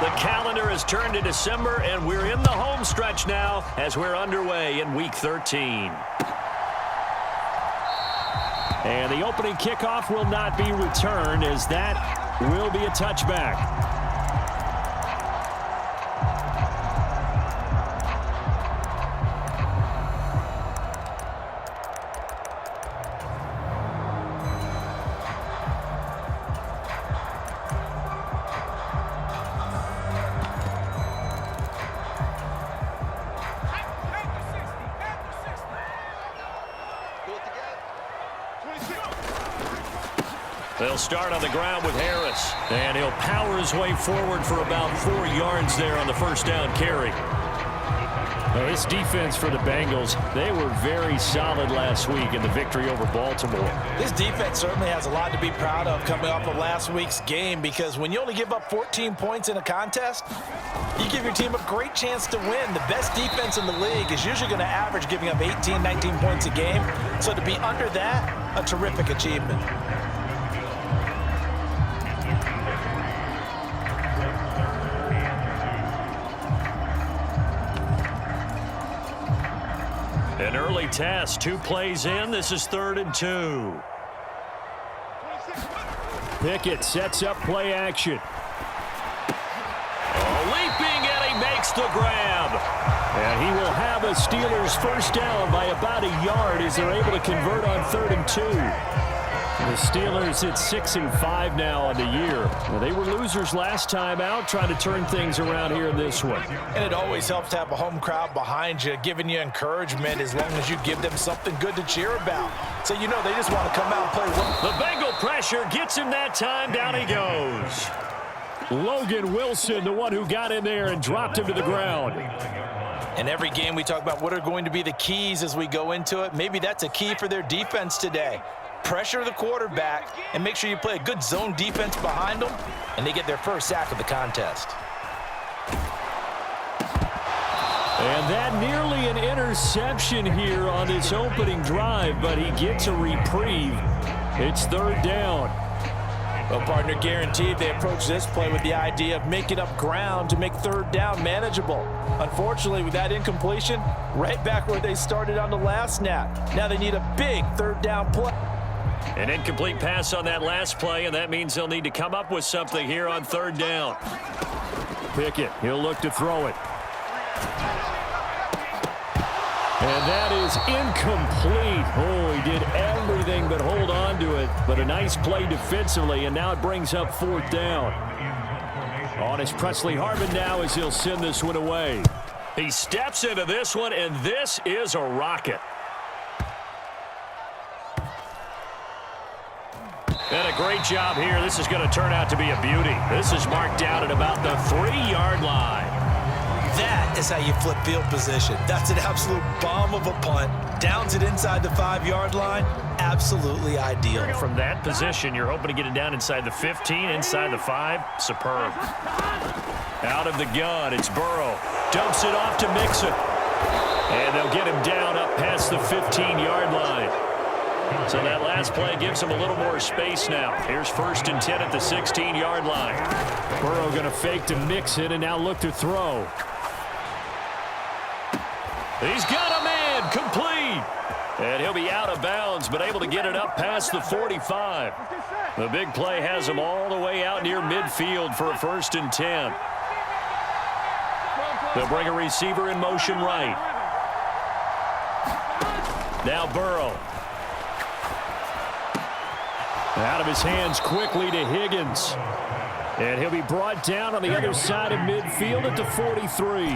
The calendar has turned to December, and we're in the home stretch now as we're underway in Week 13. And the opening kickoff will not be returned, as that will be a touchback. They'll start on the ground with Harris. And he'll power his way forward for about 4 yards there on the first down carry. Well, this defense for the Bengals, they were very solid last week in the victory over Baltimore. This defense certainly has a lot to be proud of coming off of last week's game, because when you only give up 14 points in a contest, you give your team a great chance to win. The best defense in the league is usually going to average giving up 18, 19 points a game. So to be under that, a terrific achievement. An early test, 2 plays in. This is 3rd and 2. Pickett sets up play action. Leaping, and he makes the grab. And he will have a Steelers first down by about a yard as they're able to convert on 3rd and 2. The Steelers at 6-5 now on the year. Well, they were losers last time out, trying to turn things around here in this one. And it always helps to have a home crowd behind you, giving you encouragement as long as you give them something good to cheer about. So you know they just want to come out and play well. The Bengal pressure gets him that time. Down he goes. Logan Wilson, the one who got in there and dropped him to the ground. In every game we talk about what are going to be the keys as we go into it. Maybe that's a key for their defense today. Pressure the quarterback and make sure you play a good zone defense behind them, and they get their first sack of the contest. And that nearly an interception here on this opening drive, but he gets a reprieve. It's 3rd down. Well, partner, guaranteed they approach this play with the idea of making up ground to make 3rd down manageable. Unfortunately, with that incompletion, right back where they started on the last snap. Now they need a big 3rd down play. An incomplete pass on that last play, and that means they'll need to come up with something here on 3rd down. Pickett, he'll look to throw it. And that is incomplete. Oh, he did everything but hold on to it. But a nice play defensively, and now it brings up 4th down. On is Presley Harvin now as he'll send this one away. He steps into this one, and this is a rocket. And a great job here. This is going to turn out to be a beauty. This is marked down at about the 3-yard line. That is how you flip field position. That's an absolute bomb of a punt. Downs it inside the 5-yard line. Absolutely ideal. From that position, you're hoping to get it down inside the 15, inside the 5. Superb. Out of the gun, it's Burrow. Dumps it off to Mixon. And they'll get him down up past the 15-yard line. So that last play gives him a little more space now. Here's 1st and 10 at the 16-yard line. Burrow going to fake to Mixon and now look to throw. He's got a man, complete. And he'll be out of bounds, but able to get it up past the 45. The big play has him all the way out near midfield for a 1st and 10. They'll bring a receiver in motion right. Now Burrow. Out of his hands quickly to Higgins. And he'll be brought down on the other side of midfield at the 43.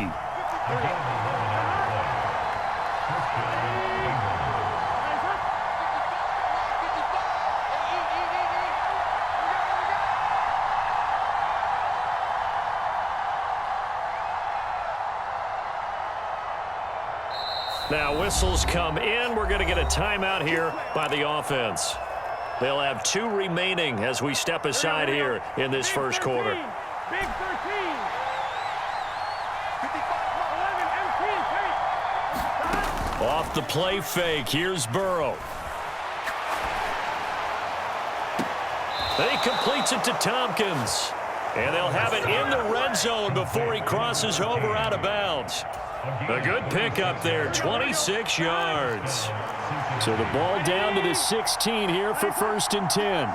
Now whistles come in. We're going to get a timeout here by the offense. They'll have 2 remaining as we step aside here in this first quarter. Big 13. 55, 11, MP, Off the play fake, here's Burrow. He completes it to Tompkins. And they'll have it in the red zone before he crosses over out of bounds. A good pickup there, 26 yards. So the ball down to the 16 here for 1st and 10.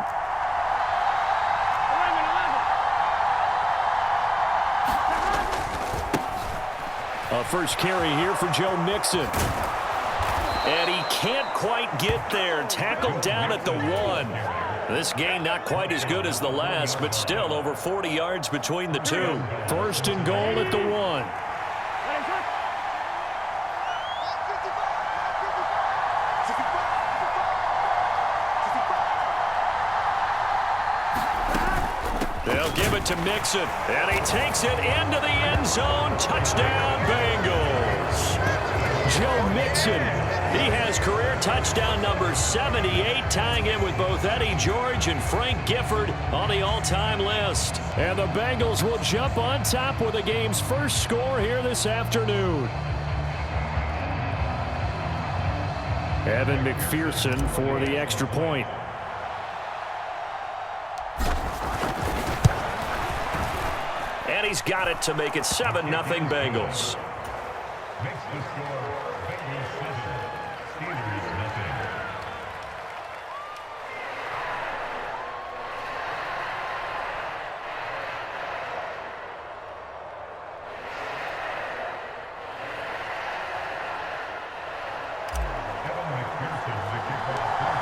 A first carry here for Joe Mixon. And he can't quite get there. Tackled down at the 1. This game not quite as good as the last, but still over 40 yards between the two. 1st and goal at the 1. They'll give it to Mixon, and he takes it into the end zone. Touchdown, Bengals. Joe Mixon, he has career touchdown number 78, tying in with both Eddie George and Frank Gifford on the all-time list. And the Bengals will jump on top with the game's first score here this afternoon. Evan McPherson for the extra point. And he's got it to make it 7-0 Bengals.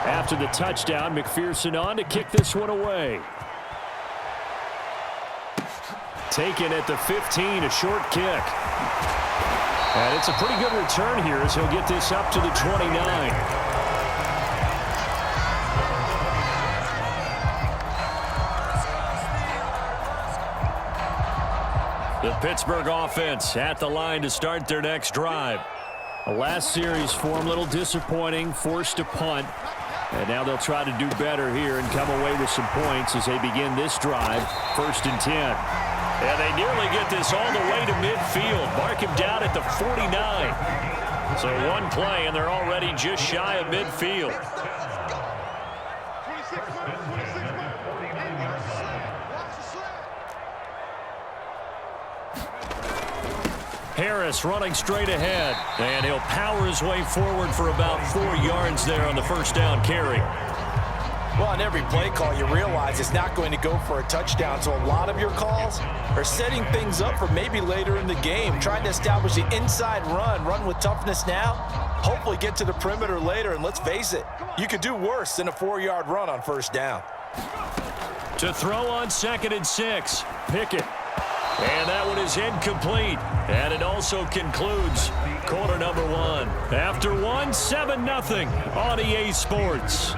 After the touchdown, McPherson on to kick this one away. Taken at the 15, a short kick. And it's a pretty good return here as he'll get this up to the 29. The Pittsburgh offense at the line to start their next drive. The last series for them, a little disappointing, forced to punt. And now they'll try to do better here and come away with some points as they begin this drive, 1st and 10. And they nearly get this all the way to midfield. Mark him down at the 49. So one play, and they're already just shy of midfield. Harris running straight ahead, and he'll power his way forward for about 4 yards there on the first down carry. Well, on every play call, you realize it's not going to go for a touchdown, so a lot of your calls are setting things up for maybe later in the game, trying to establish the inside run with toughness now, hopefully get to the perimeter later, and let's face it, you could do worse than a 4-yard run on first down. To throw on 2nd and 6, Pickett. And that one is incomplete. And it also concludes quarter number 1. After 1, 7-0 on EA Sports.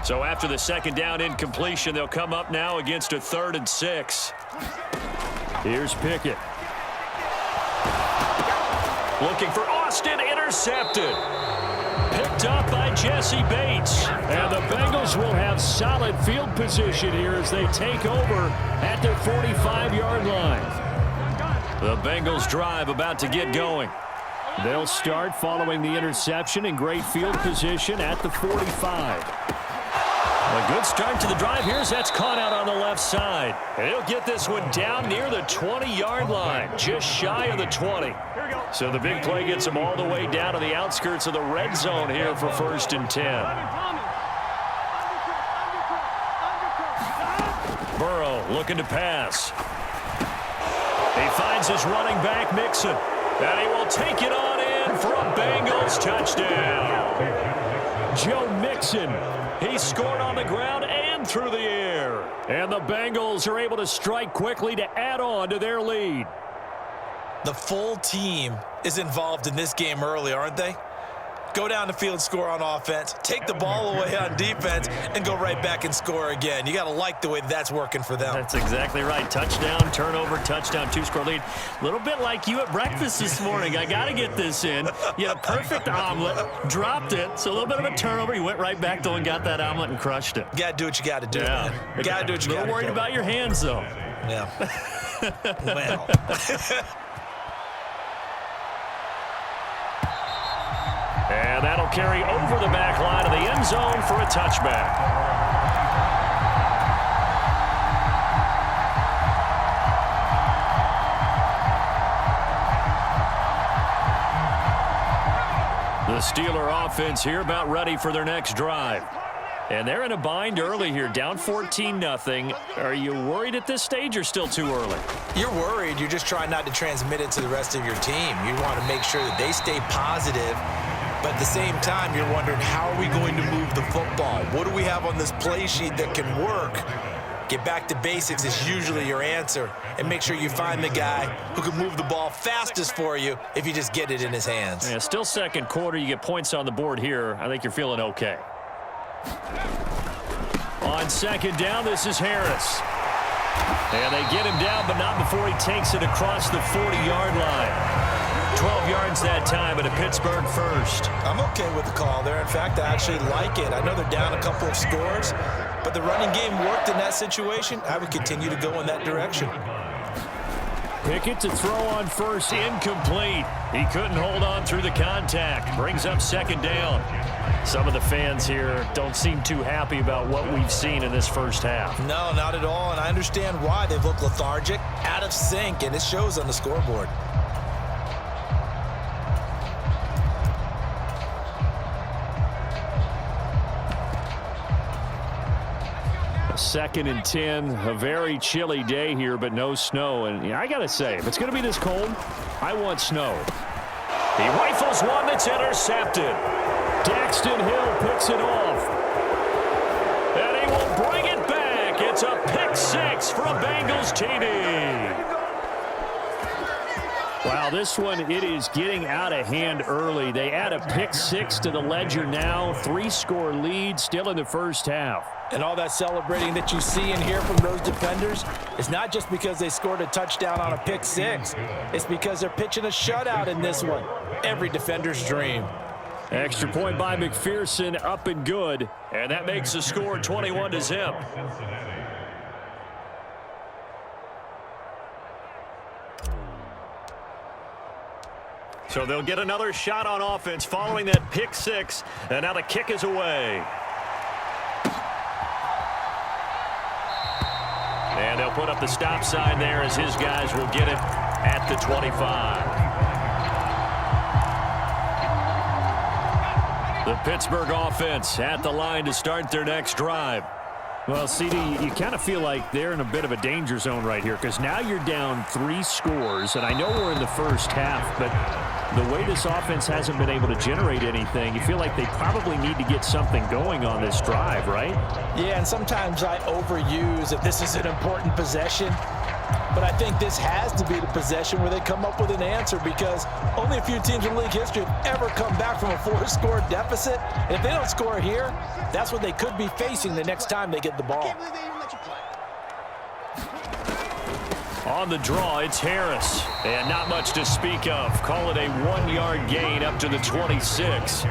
So after the second down incompletion, they'll come up now against a 3rd and 6. Here's Pickett. Looking for Austin, intercepted. Picked up by Jesse Bates. And the Bengals will have solid field position here as they take over at their 45-yard line. The Bengals drive about to get going. They'll start following the interception in great field position at the 45. A good start to the drive here as that's caught out on the left side. And he'll get this one down near the 20-yard line, just shy of the 20. So the big play gets him all the way down to the outskirts of the red zone here for 1st and 10. Burrow looking to pass. He finds his running back, Mixon. And he will take it on in for a Bengals touchdown. Joe Mixon. He scored on the ground and through the air. And the Bengals are able to strike quickly to add on to their lead. The full team is involved in this game early, aren't they? Go down the field, score on offense, take the ball away on defense, and go right back and score again. You got to like the way that's working for them. That's exactly right. Touchdown, turnover, touchdown, 2-score lead. A little bit like you at breakfast this morning. I got to get this in. You had a perfect omelet, dropped it, so a little bit of a turnover. You went right back, though, and got that omelet and crushed it. You got to do what you got to do, man. You got to do what you got to do. A little worried about your hands, though. Yeah. Well. And that'll carry over the back line of the end zone for a touchback. The Steeler offense here about ready for their next drive. And they're in a bind early here, down 14-0. Are you worried at this stage or still too early? You're worried. You're just trying not to transmit it to the rest of your team. You want to make sure that they stay positive. But at the same time, you're wondering, how are we going to move the football? What do we have on this play sheet that can work? Get back to basics is usually your answer. And make sure you find the guy who can move the ball fastest for you if you just get it in his hands. Yeah, still second quarter. You get points on the board here. I think you're feeling okay. On second down, this is Harris. And they get him down, but not before he takes it across the 40-yard line. 12 yards that time, and a Pittsburgh first. I'm okay with the call there. In fact, I actually like it. I know they're down a couple of scores, but the running game worked in that situation. I would continue to go in that direction. Pickett to throw on first, incomplete. He couldn't hold on through the contact. Brings up second down. Some of the fans here don't seem too happy about what we've seen in this first half. No, not at all, and I understand why. They've looked lethargic, out of sync, and it shows on the scoreboard. Second and 10, a very chilly day here, but no snow. And I got to say, if it's going to be this cold, I want snow. He rifles one that's intercepted. Daxton Hill picks it off. And he will bring it back. It's a pick six for a Bengals TD. Wow, this one, it is getting out of hand early. They add a pick six to the ledger now. 3-score lead still in the first half. And all that celebrating that you see and hear from those defenders is not just because they scored a touchdown on a pick six. It's because they're pitching a shutout in this one. Every defender's dream. Extra point by McPherson, up and good. And that makes the score 21-0. So they'll get another shot on offense following that pick six. And now the kick is away. And they'll put up the stop sign there as his guys will get it at the 25. The Pittsburgh offense at the line to start their next drive. Well, CD, you kind of feel like they're in a bit of a danger zone right here because now you're down 3 scores, and I know we're in the first half, but the way this offense hasn't been able to generate anything, you feel like they probably need to get something going on this drive, right? Yeah, and sometimes I overuse that this is an important possession, but I think this has to be the possession where they come up with an answer because only a few teams in league history have ever come back from a 4-score deficit. And if they don't score here, that's what they could be facing the next time they get the ball. On the draw, it's Harris. And not much to speak of. Call it a 1-yard gain up to the 26.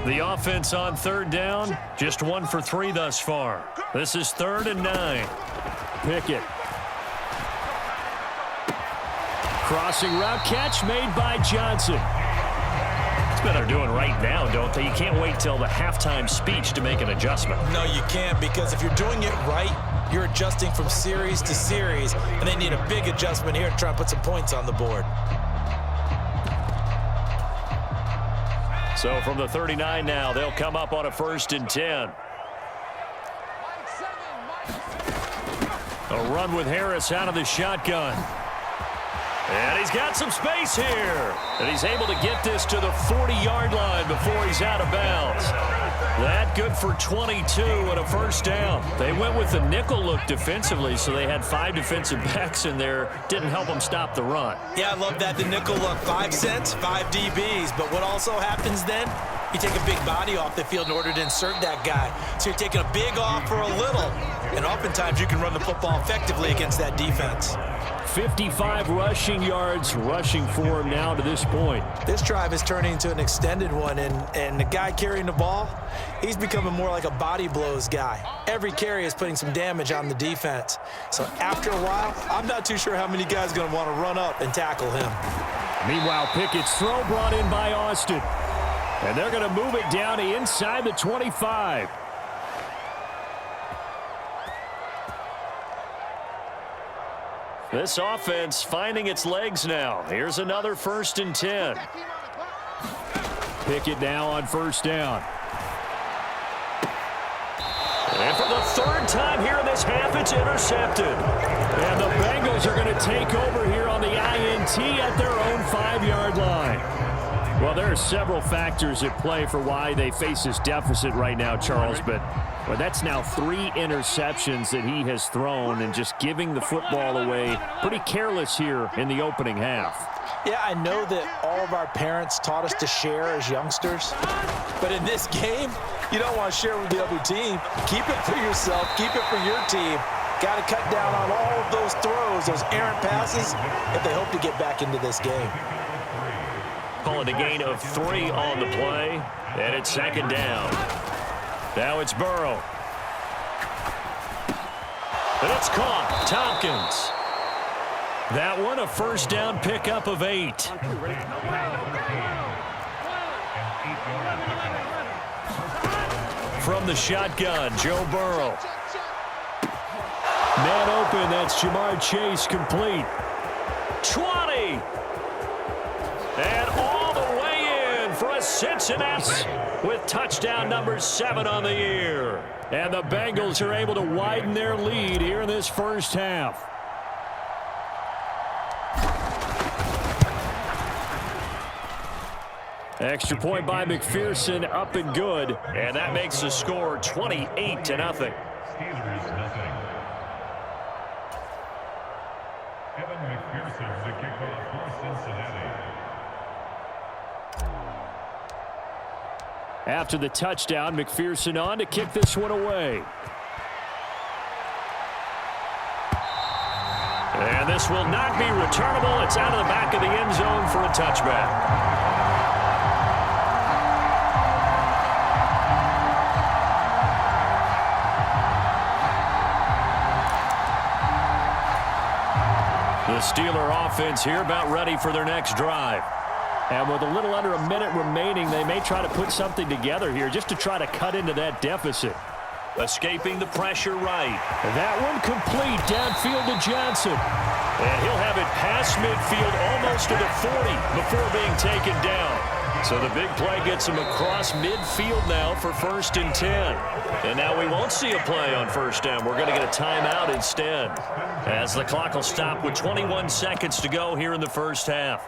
The offense on third down, just 1 for 3 thus far. This is 3rd and 9. Pickett. Crossing route catch made by Johnson. That's what they're doing right now, don't they? You can't wait till the halftime speech to make an adjustment. No, you can't, because if you're doing it right, you're adjusting from series to series, and they need a big adjustment here to try and put some points on the board. So from the 39 now, they'll come up on a 1st and 10. A run with Harris out of the shotgun. And he's got some space here. And he's able to get this to the 40-yard line before he's out of bounds. That good for 22 and a 1st down. They went with the nickel look defensively, so they had 5 defensive backs in there. Didn't help them stop the run. Yeah, I love that. The nickel look, 5 cents, 5 DBs. But what also happens then, you take a big body off the field in order to insert that guy. So you're taking a big off for a little. And oftentimes you can run the football effectively against that defense. 55 rushing yards rushing for him now to this point. This drive is turning into an extended one, and the guy carrying the ball, he's becoming more like a body blows guy. Every carry is putting some damage on the defense. So after a while, I'm not too sure how many guys are going to want to run up and tackle him. Meanwhile, Pickett's throw brought in by Austin. And they're going to move it down to inside the 25. This offense finding its legs now. Here's another 1st and 10. Pickett now on 1st down. And for the 3rd time here in this half, it's intercepted. And the Bengals are going to take over here on the INT at their own 5-yard line. Well, there are several factors at play for why they face this deficit right now, Charles, but that's now 3 interceptions that he has thrown and just giving the football away pretty careless here in the opening half. Yeah, I know that all of our parents taught us to share as youngsters, but in this game, you don't want to share with the other team. Keep it for yourself. Keep it for your team. Got to cut down on all of those throws, those errant passes, if they hope to get back into this game. Calling a gain of 3 on the play, and it's 2nd down. Now it's Burrow. And it's caught. Tompkins. That one a 1st down pickup of 8. From the shotgun, Joe Burrow. Man open, that's Jamar Chase complete. 20. And all the way in for a Cincinnati with touchdown number 7 on the year. And the Bengals are able to widen their lead here in this 1st half. Extra point by McPherson, up and good. And that makes the score 28-0. After the touchdown, McPherson on to kick this one away. And this will not be returnable. It's out of the back of the end zone for a touchback. The Steeler offense here about ready for their next drive. And with a little under a minute remaining, they may try to put something together here just to try to cut into that deficit. Escaping the pressure right. That one complete downfield to Johnson. And he'll have it past midfield almost to the 40 before being taken down. So the big play gets him across midfield now for 1st and 10. And now we won't see a play on 1st down. We're going to get a timeout instead, as the clock will stop with 21 seconds to go here in the 1st half.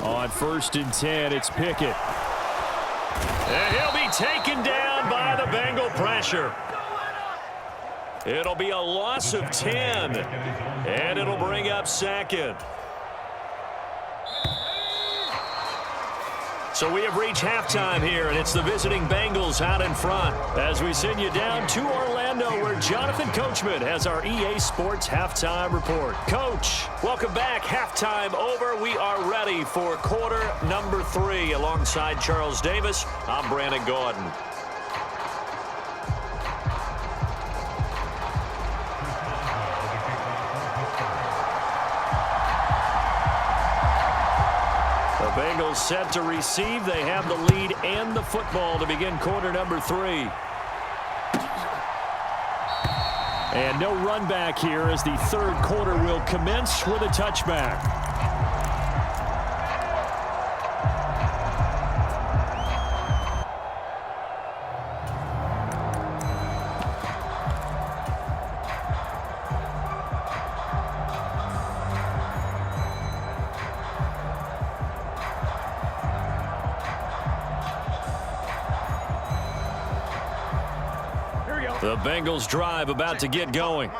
On 1st and 10, it's Pickett. And he'll be taken down by the Bengal pressure. It'll be a loss of 10, and it'll bring up 2nd. So we have reached halftime here, and it's the visiting Bengals out in front as we send you down to Orlando, where Jonathan Coachman has our EA Sports Halftime Report. Coach, welcome back. Halftime over. We are ready for quarter number 3 alongside Charles Davis. I'm Brandon Gordon. Bengals set to receive. They have the lead and the football to begin quarter number 3. And no run back here as the 3rd quarter will commence with a touchback. The Bengals drive about to get going.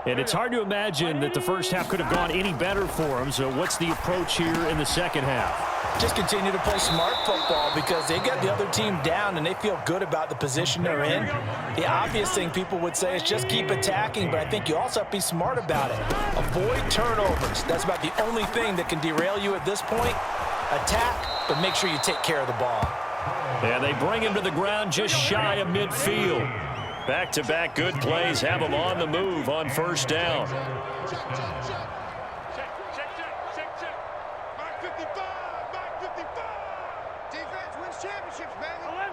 And it's hard to imagine that the first half could have gone any better for them. So what's the approach here in the second half? Just continue to play smart football because they got the other team down and they feel good about the position they're in. The obvious thing people would say is just keep attacking, but I think you also have to be smart about it. Avoid turnovers. That's about the only thing that can derail you at this point. Attack, but make sure you take care of the ball. And they bring him to the ground just shy of midfield. Back-to-back good plays have him on the move on first down.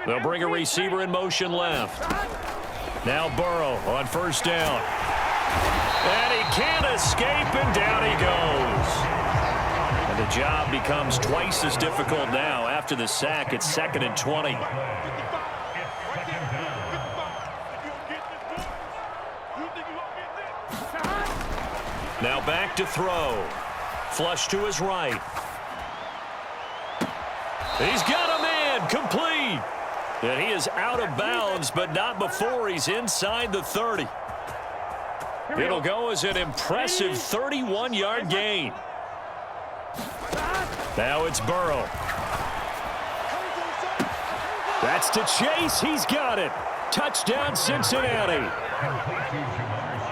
They'll bring a receiver in motion left. Now Burrow on first down. And he can't escape, and down he goes. And the job becomes twice as difficult now after the sack. It's 2nd and 20. Now back to throw. Flush to his right. He's got a man complete. And he is out of bounds, but not before he's inside the 30. It'll go as an impressive 31-yard gain. Now it's Burrow. That's to Chase. He's got it. Touchdown, Cincinnati.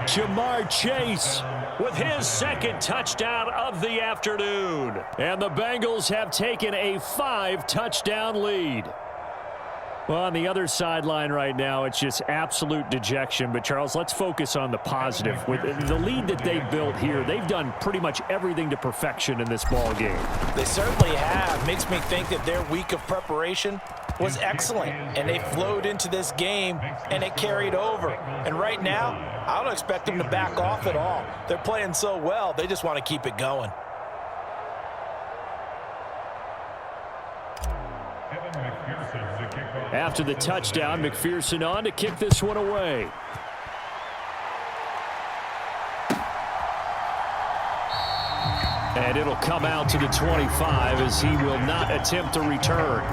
Jamar Chase with his second touchdown of the afternoon. And the Bengals have taken a 5-touchdown lead. Well, on the other sideline right now, it's just absolute dejection. But, Charles, let's focus on the positive. With the lead that they've built here, they've done pretty much everything to perfection in this ball game. They certainly have. Makes me think that their week of preparation was excellent. And they flowed into this game, and it carried over. And right now, I don't expect them to back off at all. They're playing so well, they just want to keep it going. After the touchdown, McPherson on to kick this one away. And it'll come out to the 25 as he will not attempt to return.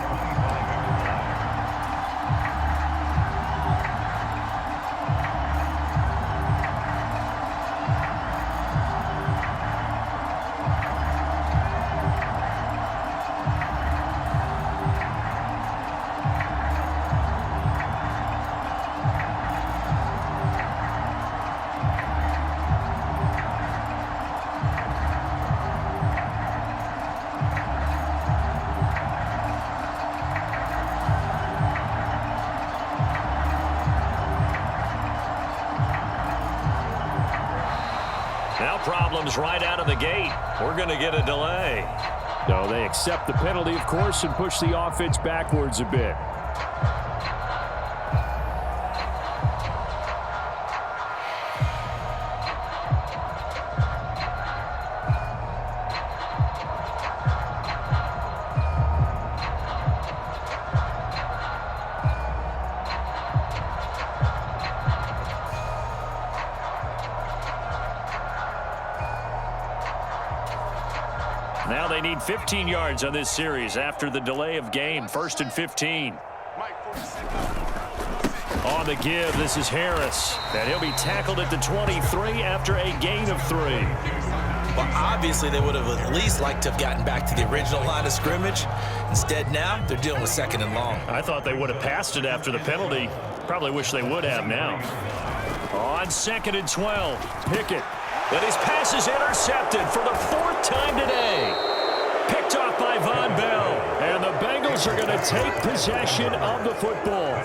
Now problems right out of the gate. We're going to get a delay. No, they accept the penalty, of course, and push the offense backwards a bit. Now they need 15 yards on this series after the delay of game. 1st and 15. On the give, this is Harris. And he'll be tackled at the 23 after a gain of 3. Well, obviously they would have at least liked to have gotten back to the original line of scrimmage. Instead now, they're dealing with 2nd and long. I thought they would have passed it after the penalty. Probably wish they would have now. On 2nd and 12, Pickett. And his pass is intercepted for the 4th time today. Picked off by Von Bell. And the Bengals are going to take possession of the football.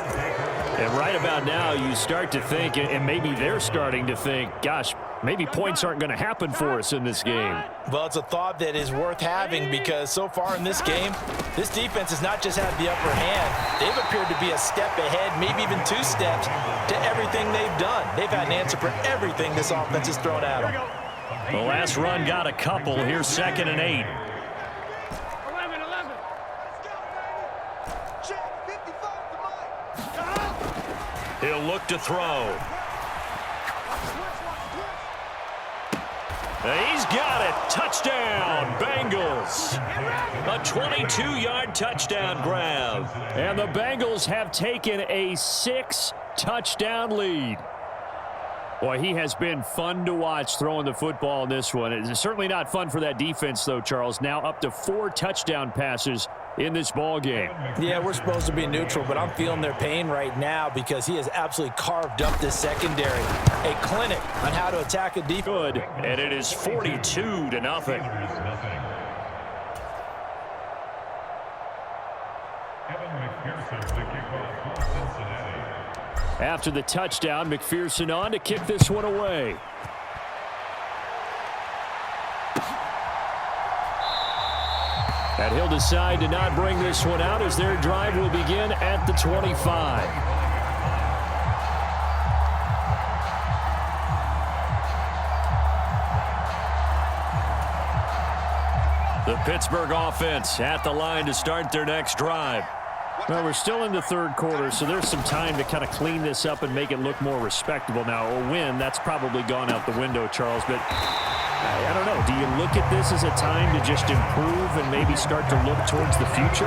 And right about now, you start to think, and maybe they're starting to think, gosh, maybe points aren't going to happen for us in this game. Well, it's a thought that is worth having because so far in this game, this defense has not just had the upper hand. They've appeared to be a step ahead, maybe even 2 steps to everything they've done. They've had an answer for everything this offense has thrown at them. The last run got a couple. Here's 2nd and 8. 11. He'll look to throw. He's got it. Touchdown, Bengals. A 22-yard touchdown grab. And the Bengals have taken a 6 touchdown lead. Boy, he has been fun to watch throwing the football in this one. It's certainly not fun for that defense, though, Charles. Now up to 4 touchdown passes in this ball game. Yeah, we're supposed to be neutral, but I'm feeling their pain right now because he has absolutely carved up this secondary. A clinic on how to attack a defense. Good, and it is 42-0. After the touchdown, McPherson on to kick this one away. And he'll decide to not bring this one out as their drive will begin at the 25. The Pittsburgh offense at the line to start their next drive. Well, we're still in the third quarter, so there's some time to kind of clean this up and make it look more respectable. Now, a win, that's probably gone out the window, Charles, but I don't know. Do you look at this as a time to just improve and maybe start to look towards the future?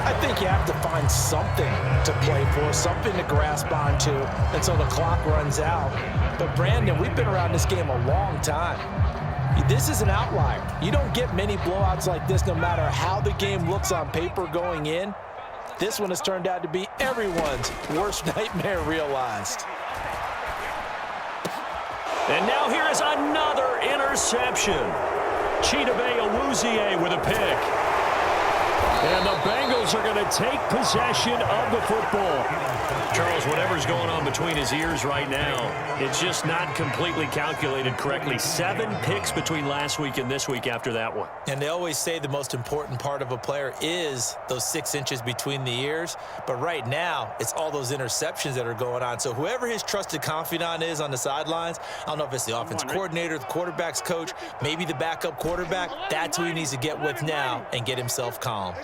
I think you have to find something to play for, something to grasp onto until the clock runs out. But, Brandon, we've been around this game a long time. This is an outlier. You don't get many blowouts like this no matter how the game looks on paper going in. This one has turned out to be everyone's worst nightmare realized. And now here is another interception. Chidobe Awuzie with a pick. And the Bengals are going to take possession of the football. Charles, whatever's going on between his ears right now, it's just not completely calculated correctly. 7 picks between last week and this week after that one. And they always say the most important part of a player is those 6 inches between the ears. But right now, it's all those interceptions that are going on. So whoever his trusted confidant is on the sidelines, I don't know if it's the offense coordinator, the quarterback's coach, maybe the backup quarterback, that's who he needs to get with now and get himself calm.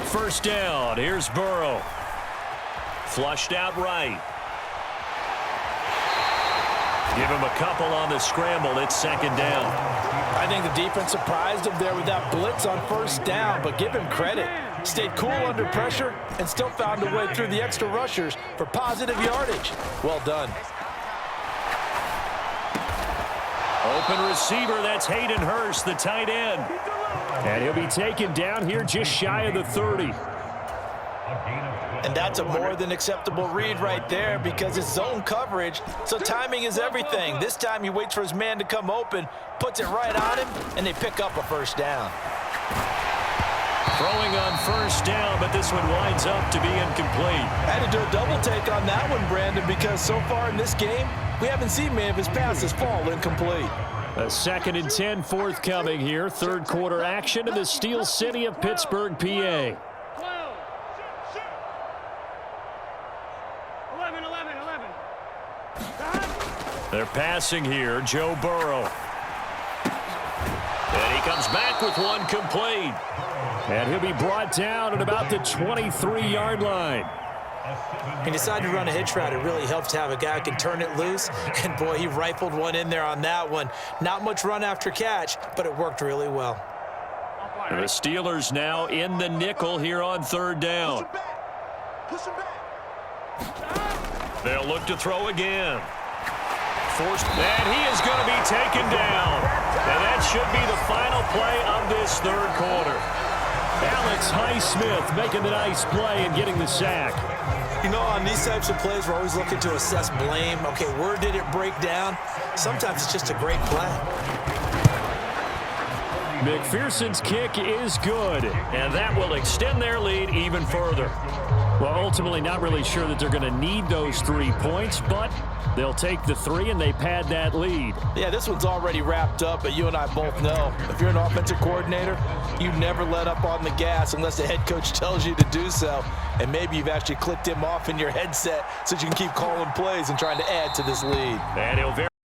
First down, here's Burrow. Flushed out right. Give him a couple on the scramble. It's second down. I think the defense surprised him there with that blitz on first down, but give him credit. Stayed cool under pressure and still found a way through the extra rushers for positive yardage. Well done. Open receiver, that's Hayden Hurst, the tight end. And he'll be taken down here just shy of the 30. And that's a more than acceptable read right there because it's zone coverage, so timing is everything. This time he waits for his man to come open, puts it right on him, and they pick up a first down. Throwing on first down, but this one winds up to be incomplete. I had to do a double take on that one, Brandon, because so far in this game, we haven't seen many of his passes fall incomplete. A 2nd and 10 forthcoming here. Third quarter action in the Steel City of Pittsburgh, PA. 12. 11. They're passing here, Joe Burrow. And he comes back with one complete. And he'll be brought down at about the 23-yard line. He decided to run a hitch route. It really helps to have a guy who can turn it loose. And, boy, he rifled one in there on that one. Not much run after catch, but it worked really well. The Steelers now in the nickel here on third down. They'll look to throw again. Forced, and he is going to be taken down. And that should be the final play of this third quarter. Alex Highsmith making the nice play and getting the sack. You know, on these types of plays, we're always looking to assess blame. Okay, where did it break down? Sometimes it's just a great play. McPherson's kick is good. And that will extend their lead even further. Well, ultimately not really sure that they're going to need those 3 points, but they'll take the 3 and they pad that lead. Yeah, this one's already wrapped up, but you and I both know if you're an offensive coordinator, you never let up on the gas unless the head coach tells you to do so. And maybe you've actually clicked him off in your headset so you can keep calling plays and trying to add to this lead. And he'll